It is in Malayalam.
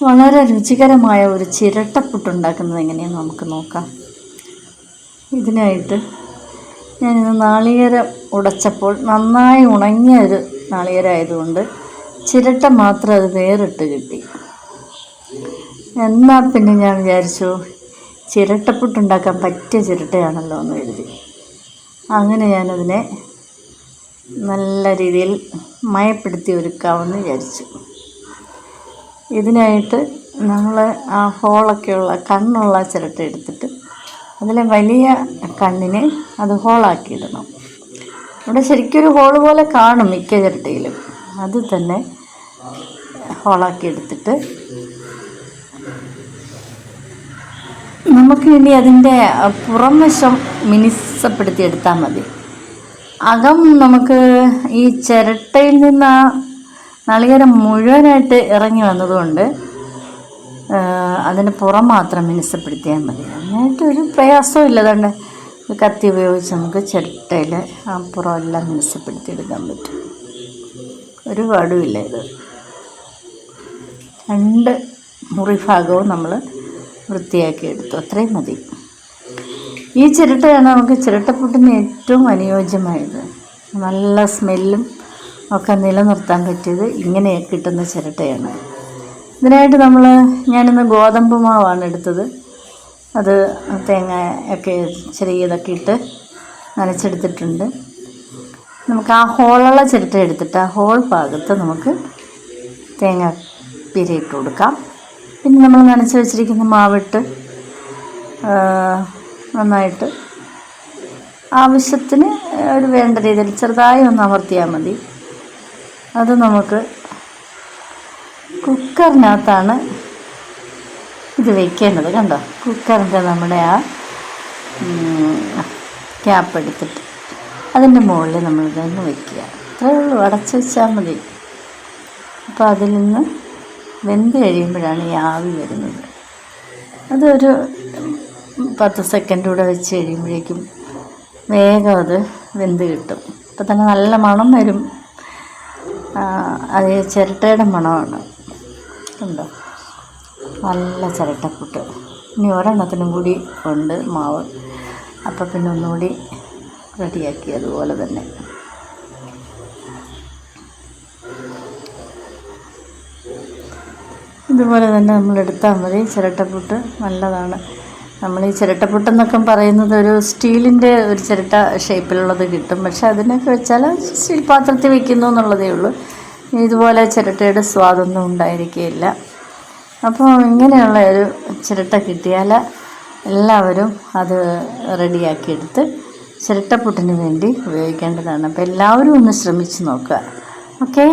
വളരെ രുചികരമായ ഒരു ചിരട്ടപ്പുട്ടുണ്ടാക്കുന്നത് എങ്ങനെയെന്ന് നമുക്ക് നോക്കാം. ഇതിനായിട്ട് ഞാനിന്ന് നാളികേരം ഉടച്ചപ്പോൾ നന്നായി ഉണങ്ങിയ ഒരു നാളികേരം ആയതുകൊണ്ട് ചിരട്ട മാത്രം അത് വേറിട്ട് കിട്ടി. എന്നാൽ പിന്നെ ഞാൻ വിചാരിച്ചു ചിരട്ടപ്പുട്ടുണ്ടാക്കാൻ പറ്റിയ ചിരട്ടയാണല്ലോ എന്ന് എഴുതി. അങ്ങനെ ഞാനതിനെ നല്ല രീതിയിൽ മയപ്പെടുത്തി ഒരുക്കാമെന്ന് വിചാരിച്ചു. ഇതിനായിട്ട് നമ്മൾ ആ ഹോളൊക്കെയുള്ള കണ്ണുള്ള ചിരട്ട എടുത്തിട്ട് അതിലെ വലിയ കണ്ണിനെ അത് ഹോളാക്കിയിടണം. ഇവിടെ ശരിക്കൊരു ഹോള് പോലെ കാണും മിക്ക ചിരട്ടയിലും. അത് തന്നെ ഹോളാക്കി എടുത്തിട്ട് നമുക്ക് ഇനി അതിൻ്റെ പുറം വശം മിനുസപ്പെടുത്തി എടുത്താൽ മതി. അകം നമുക്ക് ഈ ചിരട്ടയിൽ നിന്ന് ആ നാളികേരം മുഴുവനായിട്ട് ഇറങ്ങി വന്നതുകൊണ്ട് അതിന് പുറം മാത്രം മിനുസപ്പെടുത്തിയാൽ മതി. അതിനായിട്ടൊരു പ്രയാസവും ഇല്ല. അതുകൊണ്ട് കത്തി ഉപയോഗിച്ച് നമുക്ക് ചിരട്ടയിൽ ആ പുറമെല്ലാം മിനുസപ്പെടുത്തി എടുക്കാൻ പറ്റും. ഒരു പാടുമില്ല. ഇത് 2 മുറി ഭാഗവും നമ്മൾ വൃത്തിയാക്കി എടുത്തു. അത്രയും മതി. ഈ ചിരട്ടയാണ് നമുക്ക് ചിരട്ടപ്പുട്ടിന് ഏറ്റവും അനുയോജ്യമായത്. നല്ല സ്മെല്ലും ഒക്കെ നിലനിർത്താൻ പറ്റിയത് ഇങ്ങനെ കിട്ടുന്ന ചിരട്ടയാണ്. ഇതിനായിട്ട് ഞാനിന്ന് ഗോതമ്പ് മാവാണ് എടുത്തത്. അത് തേങ്ങ ഒക്കെ ചെറിയതൊക്കെ ഇട്ട് നനച്ചെടുത്തിട്ടുണ്ട്. നമുക്ക് ആ ഹോളുള്ള ചിരട്ട എടുത്തിട്ട് ആ ഹോൾ ഭാഗത്ത് നമുക്ക് തേങ്ങ പിരിയിട്ട് കൊടുക്കാം. പിന്നെ നമ്മൾ നനച്ച് വെച്ചിരിക്കുന്ന മാവിട്ട് നന്നായിട്ട് ആവശ്യത്തിന് ഒരു വേണ്ട രീതിയിൽ ചെറുതായി ഒന്ന് അമർത്തിയാൽ മതി. അത് നമുക്ക് കുക്കറിനകത്താണ് ഇത് വയ്ക്കേണ്ടത്. കണ്ടോ, കുക്കറിൻ്റെ നമ്മുടെ ആ ക്യാപ്പ് എടുത്തിട്ട് അതിൻ്റെ മുകളിൽ നമ്മളിതൊന്ന് വയ്ക്കുക. അത്രയേ ഉള്ളൂ. അടച്ചു വെച്ചാൽ മതി. അപ്പോൾ അതിൽ നിന്ന് വെന്ത് കഴിയുമ്പോഴാണ് ഈ ആവി വരുന്നത്. അതൊരു 10 സെക്കൻഡ് കൂടെ വെച്ച് കഴിയുമ്പോഴേക്കും വേഗം അത് വെന്ത് കിട്ടും. അപ്പോൾ തന്നെ നല്ല മണം വരും. അത് ചിരട്ടയുടെ മണമാണ്. ഉണ്ടോ, നല്ല ചിരട്ടപ്പുട്ട്. ഇനി ഒരെണ്ണത്തിനും കൂടി ഉണ്ട് മാവ്. അപ്പോൾ പിന്നെ ഒന്നുകൂടി റെഡിയാക്കി അതുപോലെ തന്നെ. ഇതുപോലെ തന്നെ നമ്മളെടുത്താൽ മതി. ചിരട്ടപ്പുട്ട് നല്ലതാണ്. നമ്മൾ ഈ ചിരട്ടപ്പുട്ടെന്നൊക്കെ പറയുന്നത് ഒരു സ്റ്റീലിൻ്റെ ഒരു ചിരട്ട ഷേപ്പിലുള്ളത് കിട്ടും. പക്ഷെ അതിനൊക്കെ വെച്ചാൽ സ്റ്റീൽ പാത്രത്തിൽ വയ്ക്കുന്നു എന്നുള്ളതേ ഉള്ളൂ. ഇതുപോലെ ചിരട്ടയുടെ സ്വാദൊന്നും ഉണ്ടായിരിക്കുകയില്ല. അപ്പോൾ ഇങ്ങനെയുള്ള ഒരു ചിരട്ട കിട്ടിയാൽ എല്ലാവരും അത് റെഡിയാക്കിയെടുത്ത് ചിരട്ടപ്പുട്ടിന് വേണ്ടി ഉപയോഗിക്കേണ്ടതാണ്. അപ്പോൾ എല്ലാവരും ഒന്ന് ശ്രമിച്ച് നോക്കുക. ഓക്കേ.